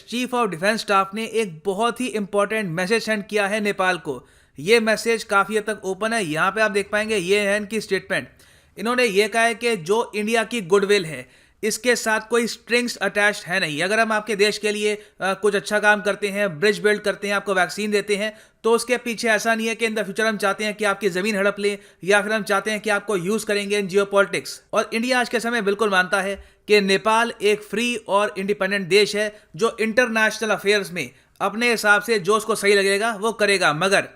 Chief of defence staff ने एक बहुत ही इंपॉर्टेंट मैसेज सेंड किया है नेपाल को। ये मैसेज काफ़ी हद तक ओपन है। यहाँ पे आप देख पाएंगे ये है इनकी स्टेटमेंट। इन्होंने ये कहा है कि जो इंडिया की गुडविल है इसके साथ कोई स्ट्रिंग्स अटैच्ड है नहीं। अगर हम आपके देश के लिए कुछ अच्छा काम करते हैं, ब्रिज बिल्ड करते हैं, आपको वैक्सीन देते हैं, तो उसके पीछे ऐसा नहीं है कि इन द फ्यूचर हम चाहते हैं कि आपकी जमीन हड़प लें या फिर हम चाहते हैं कि आपको यूज करेंगे इन जियोपॉलिटिक्स। और इंडिया आज के समय बिल्कुल मानता है कि नेपाल एक फ्री और इंडिपेंडेंट देश है जो इंटरनेशनल अफेयर्स में अपने हिसाब से जो उसको सही लगेगा वो करेगा। मगर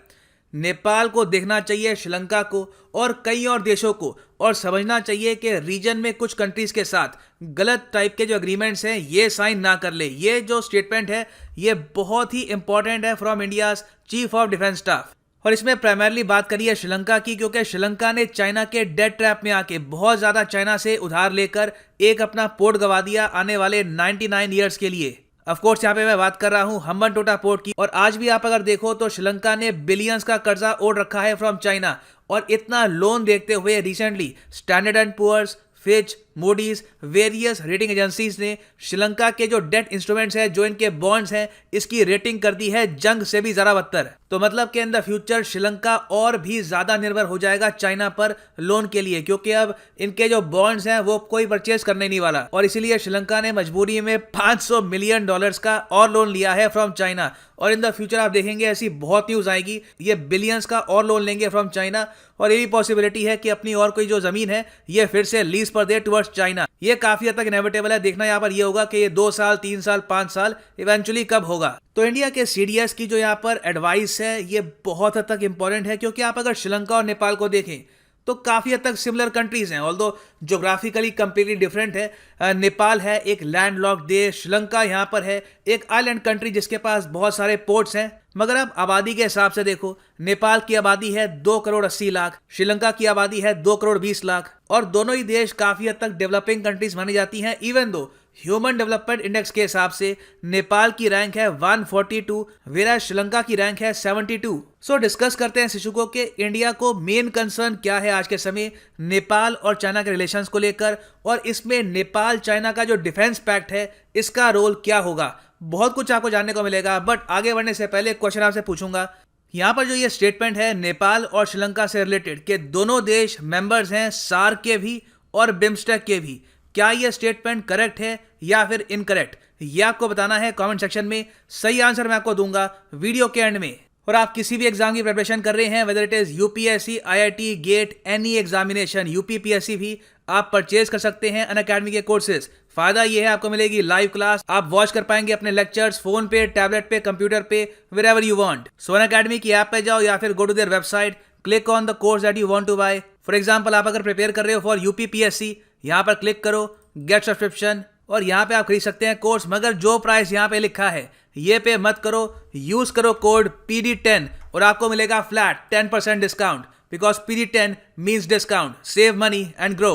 नेपाल को देखना चाहिए श्रीलंका को और कई और देशों को और समझना चाहिए कि रीजन में कुछ कंट्रीज के साथ गलत टाइप के जो एग्रीमेंट्स हैं ये साइन ना कर ले। ये जो स्टेटमेंट है ये बहुत ही इंपॉर्टेंट है from India's chief of defence staff. और इसमें प्राइमरली बात करिए श्रीलंका की, क्योंकि श्रीलंका ने चाइना के डेट ट्रैप में आके बहुत ज्यादा चाइना से उधार लेकर एक अपना पोर्ट गवा दिया आने वाले 99 ईयर्स के लिए। ऑफ कोर्स यहाँ पे मैं बात कर रहा हूँ हम्बनटोटा पोर्ट की। और आज भी आप अगर देखो तो श्रीलंका ने बिलियंस का कर्जा ओढ़ रखा है फ्रॉम चाइना। और इतना लोन देखते हुए recently Standard and Poor's, Fitch, Moody's, various rating agencies ने श्रीलंका के जो डेट इंस्ट्रूमेंट्स है, जो इनके बॉन्ड्स हैं, इसकी रेटिंग कर दी है जंग से भी ज्यादा बदतर। तो मतलब कि इन द फ्यूचर श्रीलंका और भी ज्यादा निर्भर हो जाएगा चाइना पर लोन के लिए, क्योंकि अब इनके जो बॉन्ड्स हैं वो कोई परचेज करने नहीं वाला। और इसीलिए श्रीलंका ने मजबूरी में $500 मिलियन का और लोन लिया है फ्रॉम चाइना। और इन द फ्यूचर आप देखेंगे ऐसी बहुत न्यूज आएगी, ये बिलियंस का और लोन लेंगे फ्रॉम चाइना। और ये भी पॉसिबिलिटी है कि अपनी और कोई जो जमीन है ये फिर से लीज पर दे टुवर्ड्स चाइना। ये काफी हद तक इनएविटेबल है। देखना यहाँ पर ये होगा कि ये 2 साल, 3 साल, 5 साल इवेंचुअली कब होगा। तो इंडिया के सीडीएस की जो यहाँ पर एडवाइस है ये बहुत हद तक इंपॉर्टेंट है, क्योंकि आप अगर श्रीलंका और नेपाल को देखें तो काफी हद तक सिमिलर कंट्रीज हैं, ऑल्दो ज्योग्राफिकली कंप्लीटली डिफरेंट है। नेपाल है एक लैंडलॉक्ड देश, श्रीलंका यहाँ पर है एक आइलैंड कंट्री जिसके पास बहुत सारे पोर्ट्स हैं। मगर अब आबादी के हिसाब से देखो, नेपाल की आबादी है 2 करोड़ 80 लाख, श्रीलंका की आबादी है 2 करोड़ 20 लाख। और दोनों ही देश काफी हद तक डेवलपिंग कंट्रीज मानी जाती हैं। Even though human development index के हिसाब से नेपाल की रैंक है 142, वेरा श्रीलंका की रैंक है 72। सो डिस्कस करते हैं शिशु को कि इंडिया को मेन कंसर्न क्या है आज के समय नेपाल और चाइना के रिलेशंस को लेकर, और इसमें नेपाल चाइना का जो डिफेंस पैक्ट है इसका रोल क्या होगा। बहुत कुछ आपको जानने को मिलेगा। बट आगे बढ़ने से पहले क्वेश्चन आपसे पूछूंगा, यहाँ पर जो ये स्टेटमेंट है नेपाल और श्रीलंका से रिलेटेड कि दोनों देश मेंबर्स हैं सार्क के भी और बिम्स्टेक के भी, क्या ये स्टेटमेंट करेक्ट है या फिर इनकरेक्ट, ये आपको बताना है कमेंट सेक्शन में। सही आंसर मैं आपको दूंगा वीडियो के एंड में। और आप किसी भी एग्जाम की प्रिपरेशन कर रहे हैं, whether it is UPSC, IIT, GATE, any examination, UPPSC भी, आप परचेज कर सकते हैं अनअकैडमी के कोर्सेज। फायदा ये है आपको मिलेगी लाइव क्लास, आप वॉच कर पाएंगे अपने लेक्चर्स फोन पे, टैबलेट पे, कंप्यूटर पे, where you want. So Unacademy की ऐप पे जाओ या फिर go to their website, click on the course that you want to buy. For example आप अगर प्रिपेयर कर रहे हो फॉर यूपीपीएससी, यहाँ पर क्लिक करो गेट सब्सक्रिप्शन और यहाँ पे आप खरीद सकते हैं कोर्स। मगर जो प्राइस यहाँ पे लिखा है ये पे मत करो, यूज करो कोड PD10 और आपको मिलेगा flat 10% discount, because PD10 means discount, save money and grow.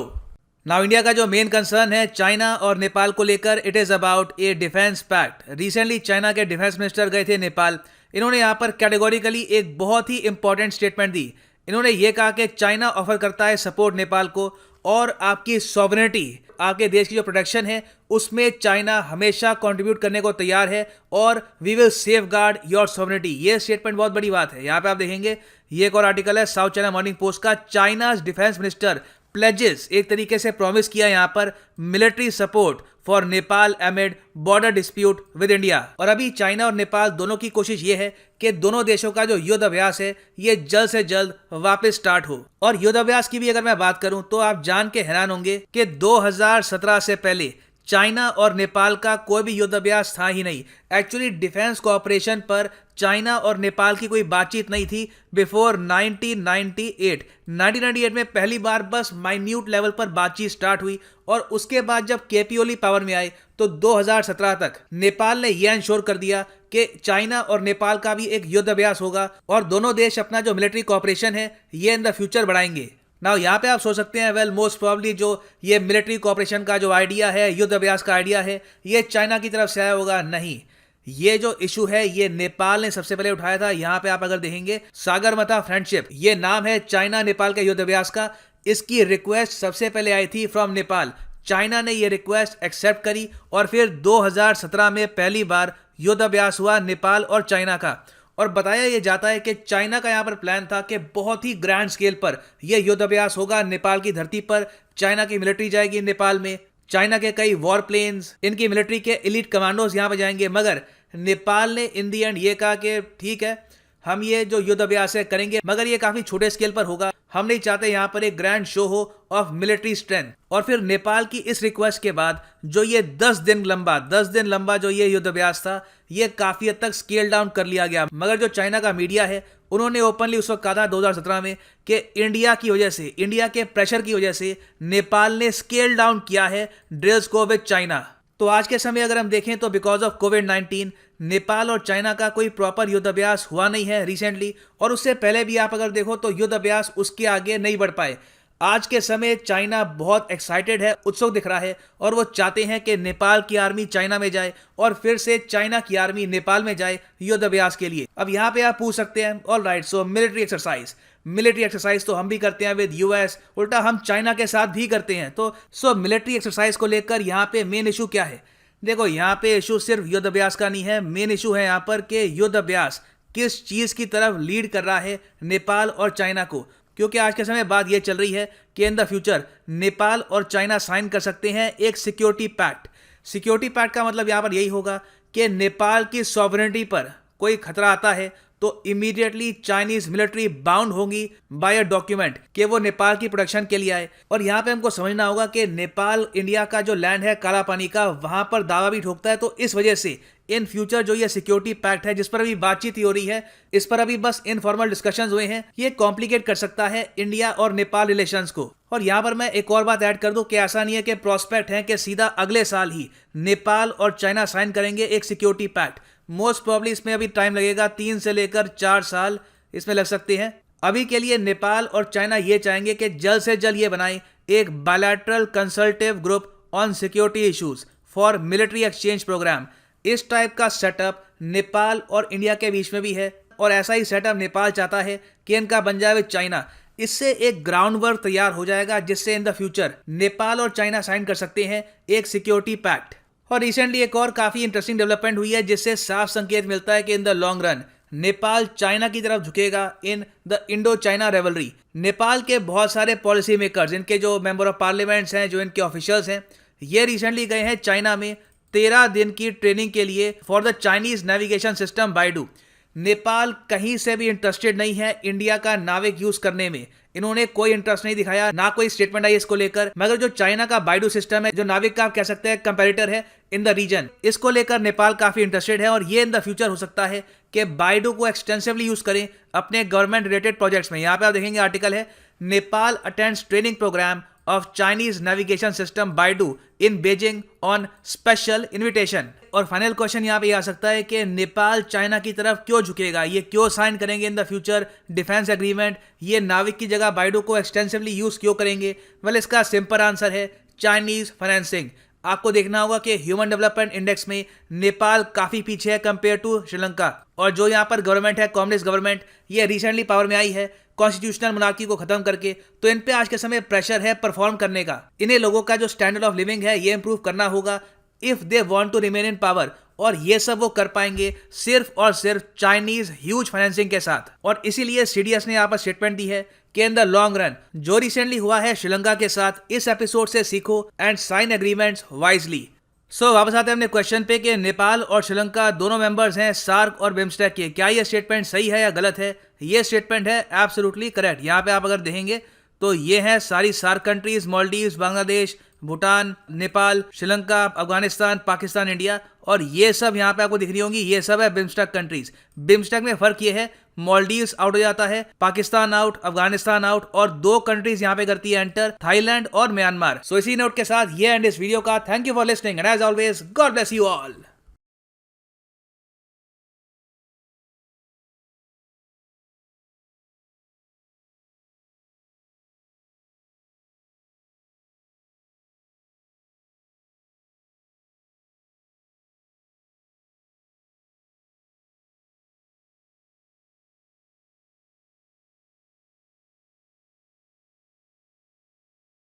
Now India का जो मेन कंसर्न है चाइना और नेपाल को लेकर, it is about a defence pact. Recently China के डिफेंस मिनिस्टर गए थे नेपाल। इन्होंने यहाँ पर कैटेगोरिकली एक बहुत ही इंपॉर्टेंट स्टेटमेंट दी। इन्होंने ये कहा कि चाइना ऑफर करता है सपोर्ट नेपाल को और आपकी सॉवरेनिटी, आपके देश की जो प्रोटेक्शन है उसमें चाइना हमेशा कंट्रीब्यूट करने को तैयार है और we will safeguard your sovereignty. ये स्टेटमेंट बहुत बड़ी बात है। यहाँ पे आप देखेंगे ये एक और आर्टिकल है साउथ चाइना मॉर्निंग पोस्ट का, चाइनाज डिफेंस मिनिस्टर प्लेजेस, एक तरीके से प्रॉमिस किया यहाँ पर military support for Nepal एमिड border dispute with India. और अभी चाइना और नेपाल दोनों की कोशिश ये है कि दोनों देशों का जो युद्ध अभ्यास है ये जल्द से जल्द वापस स्टार्ट हो। और युद्ध अभ्यास की भी अगर मैं बात करूं तो आप जान के हैरान होंगे कि 2017 से पहले चाइना और नेपाल का कोई भी युद्ध अभ्यास था ही नहीं। एक्चुअली डिफेंस कोऑपरेशन पर चाइना और नेपाल की कोई बातचीत नहीं थी बिफोर 1998। 1998 में पहली बार बस माइन्यूट लेवल पर बातचीत स्टार्ट हुई और उसके बाद जब केपी ओली पावर में आए तो 2017 तक नेपाल ने यह इंश्योर कर दिया कि चाइना और नेपाल का भी एक युद्ध अभ्यास होगा और दोनों देश अपना जो मिलिट्री कोऑपरेशन है ये इन द फ्यूचर बढ़ाएंगे। नाउ यहाँ पे आप सोच सकते हैं वेल मोस्ट प्रोबेबली जो ये मिलिट्री कोऑपरेशन का जो आइडिया है, युद्ध अभ्यास का आइडिया है, ये चाइना की तरफ से आया होगा। नहीं, ये जो इशू है ये नेपाल ने सबसे पहले उठाया था। यहाँ पे आप अगर देखेंगे सागरमाथा फ्रेंडशिप, ये नाम है चाइना नेपाल के युद्ध अभ्यास का। इसकी रिक्वेस्ट सबसे पहले आई थी फ्रॉम नेपाल। चाइना ने ये रिक्वेस्ट एक्सेप्ट करी और फिर 2017 में पहली बार युद्धाभ्यास हुआ नेपाल और चाइना का। और बताया यह जाता है कि चाइना का यहाँ पर प्लान था कि बहुत ही ग्रैंड स्केल पर यह युद्धाभ्यास होगा नेपाल की धरती पर। चाइना की मिलिट्री जाएगी नेपाल में, चाइना के कई वॉर प्लेन्स, इनकी मिलिट्री के एलीट कमांडोज यहाँ पर जाएंगे। मगर नेपाल ने इन दी एंड ये कहा कि ठीक है, हम ये जो युद्धाभ्यास है करेंगे, मगर ये काफी छोटे स्केल पर होगा। हम नहीं चाहते यहाँ पर एक ग्रैंड शो हो ऑफ मिलिट्री स्ट्रेंथ। और फिर नेपाल की इस रिक्वेस्ट के बाद जो ये 10 दिन लंबा जो ये युद्धाभ्यास था, ये काफी हद तक स्केल डाउन कर लिया गया। मगर जो चाइना का मीडिया है उन्होंने ओपनली उस वक्त कहा था 2017 में कि इंडिया की वजह से, इंडिया के प्रेशर की वजह से नेपाल ने स्केल डाउन किया है ड्रिल्स को विद चाइना। तो आज के समय अगर हम देखें तो बिकॉज ऑफ कोविड-19 नेपाल और चाइना का कोई प्रॉपर युद्धाभ्यास हुआ नहीं है रिसेंटली, और उससे पहले भी आप अगर देखो तो युद्धाभ्यास उसके आगे नहीं बढ़ पाए। आज के समय चाइना बहुत एक्साइटेड है, उत्सुक दिख रहा है, और वो चाहते हैं कि नेपाल की आर्मी चाइना में जाए और फिर से चाइना की आर्मी नेपाल में जाए युद्धाभ्यास के लिए। अब यहाँ पे आप पूछ सकते हैं, ऑल राइट, सो मिलिट्री एक्सरसाइज तो हम भी करते हैं विद यूएस, उल्टा हम चाइना के साथ भी करते हैं। तो सो मिलिट्री एक्सरसाइज को लेकर यहाँ पे मेन इशू क्या है? देखो, यहाँ पे इशू सिर्फ युद्धाभ्यास का नहीं है, मेन इशू है यहाँ पर कि युद्धाभ्यास किस चीज की तरफ लीड कर रहा है नेपाल और चाइना को। क्योंकि आज के समय बात यह चल रही है कि इन द फ्यूचर नेपाल और चाइना साइन कर सकते हैं एक सिक्योरिटी पैक्ट। सिक्योरिटी पैक्ट का मतलब यहाँ पर यही होगा कि नेपाल की सॉवरेनिटी पर कोई खतरा आता है तो इमीडिएटली चाइनीज मिलिट्री बाउंड होगी बाय अ डॉक्यूमेंट कि वो नेपाल की प्रोटेक्शन के लिए आए। और यहाँ पे हमको समझना होगा कि नेपाल इंडिया का जो लैंड है काला पानी का, वहां पर दावा भी ठोकता है। तो इस वजह से इन फ्यूचर जो ये सिक्योरिटी पैक्ट है जिस पर अभी बातचीत हो रही है, इस पर अभी बस इनफॉर्मल डिस्कशंस हुए हैं, ये कॉम्प्लिकेट कर सकता है इंडिया और नेपाल रिलेशंस को। और यहाँ पर मैं एक और बात ऐड कर दूं कि ऐसा नहीं है कि प्रोस्पेक्ट है कि सीधा अगले साल ही नेपाल और चाइना साइन करेंगे एक सिक्योरिटी पैक्ट। मोस्ट प्रॉब्ली इसमें अभी टाइम लगेगा, 3 से लेकर 4 साल इसमें लग सकते हैं। अभी के लिए नेपाल और चाइना ये चाहेंगे कि जल्द से जल्द ये बनाए एक bilateral consultative group on security issues for military exchange programme. इस टाइप का सेटअप नेपाल और इंडिया के बीच में भी है, और ऐसा ही सेटअप नेपाल चाहता है कि इनका बन जाए विद चाइना। इससे एक ग्राउंड वर्क तैयार हो जाएगा जिससे इन द फ्यूचर नेपाल और चाइना साइन कर सकते हैं एक सिक्योरिटी पैक्ट। और रिसेंटली एक और काफी इंटरेस्टिंग डेवलपमेंट हुई है जिससे साफ संकेत मिलता है कि in the long run Nepal China की तरफ झुकेगा in the Indo China रेवलरी। Nepal के बहुत सारे पॉलिसी मेकर्स, इनके जो मेंबर ऑफ पार्लियामेंट्स हैं, जो इनके ऑफिशियल्स हैं, ये रिसेंटली गए हैं चाइना में 13 दिन की ट्रेनिंग के लिए for the Chinese navigation system BeiDou. Nepal कहीं से भी इंटरेस्टेड नहीं है इंडिया का नाविक यूज करने में, इन्होंने कोई इंटरेस्ट नहीं दिखाया, ना कोई स्टेटमेंट आई इसको लेकर। मगर जो चाइना का बाइडू सिस्टम है, जो नाविक का आप कह सकते हैं कंपैरेटर है इन द रीजन, इसको लेकर नेपाल काफी इंटरेस्टेड है। और ये इन द फ्यूचर हो सकता है कि बाइडू को एक्सटेंसिवली यूज करें अपने गवर्नमेंट रिलेटेड प्रोजेक्ट्स में। यहाँ पे आप देखेंगे आर्टिकल है, Nepal attends training programme of Chinese navigation system BeiDou इन बीजिंग ऑन स्पेशल इन्विटेशन। और फाइनल क्वेश्चन यहाँ पे आ सकता है कि नेपाल चाइना की तरफ क्यों झुकेगा, ये क्यों साइन करेंगे in the future defence agreement, ये नाविक की जगह बाइडू को एक्सटेंसिवली यूज क्यों करेंगे? वेल, इसका सिंपल आंसर है चाइनीज फाइनेंसिंग। आपको देखना होगा कि ह्यूमन डेवलपमेंट इंडेक्स में नेपाल काफी पीछे है कंपेयर टू श्रीलंका। और जो यहाँ पर गवर्नमेंट है, कम्युनिस्ट गवर्नमेंट, ये रिसेंटली पावर में आई है कॉन्स्टिट्यूशनल मोनार्की को खत्म करके, तो इन पे आज के समय प्रेशर है परफॉर्म करने का। इन्हें लोगों का जो स्टैंडर्ड ऑफ लिविंग है ये इंप्रूव करना होगा if they want to remain in power. और ये सब वो कर पाएंगे सिर्फ और सिर्फ चाइनीज ह्यूज फाइनेंसिंग के साथ। और इसीलिए सीडीएस ने यहाँ पर स्टेटमेंट दी है कि इन द लॉन्ग रन जो रिसेंटली हुआ है श्रीलंका के साथ, इस एपिसोड से सीखो एंड साइन एग्रीमेंट्स वाइजली। सो वापस आते हैं अपने क्वेश्चन पे कि नेपाल और श्रीलंका दोनों मेंबर्स हैं सार्क और बिम्स्टेक के। क्या ये स्टेटमेंट सही है या गलत है? ये स्टेटमेंट है एब्सोल्युटली करेक्ट। यहाँ पे आप अगर देखेंगे तो ये हैं सारी सार्क कंट्रीज, मालदीव्स, बांग्लादेश, भूटान, नेपाल, श्रीलंका, अफगानिस्तान, पाकिस्तान, इंडिया, और ये सब यहाँ पे आपको दिख रही होंगी, ये सब है बिम्स्टेक कंट्रीज। बिम्स्टेक में फर्क ये है, मालदीव्स आउट हो जाता है, पाकिस्तान आउट, अफगानिस्तान आउट, और 2 कंट्रीज यहाँ पे करती है एंटर, थाईलैंड और म्यांमार। सो इसी नोट के साथ ये एंड इस वीडियो का। Thank you for listening and as always God bless you all.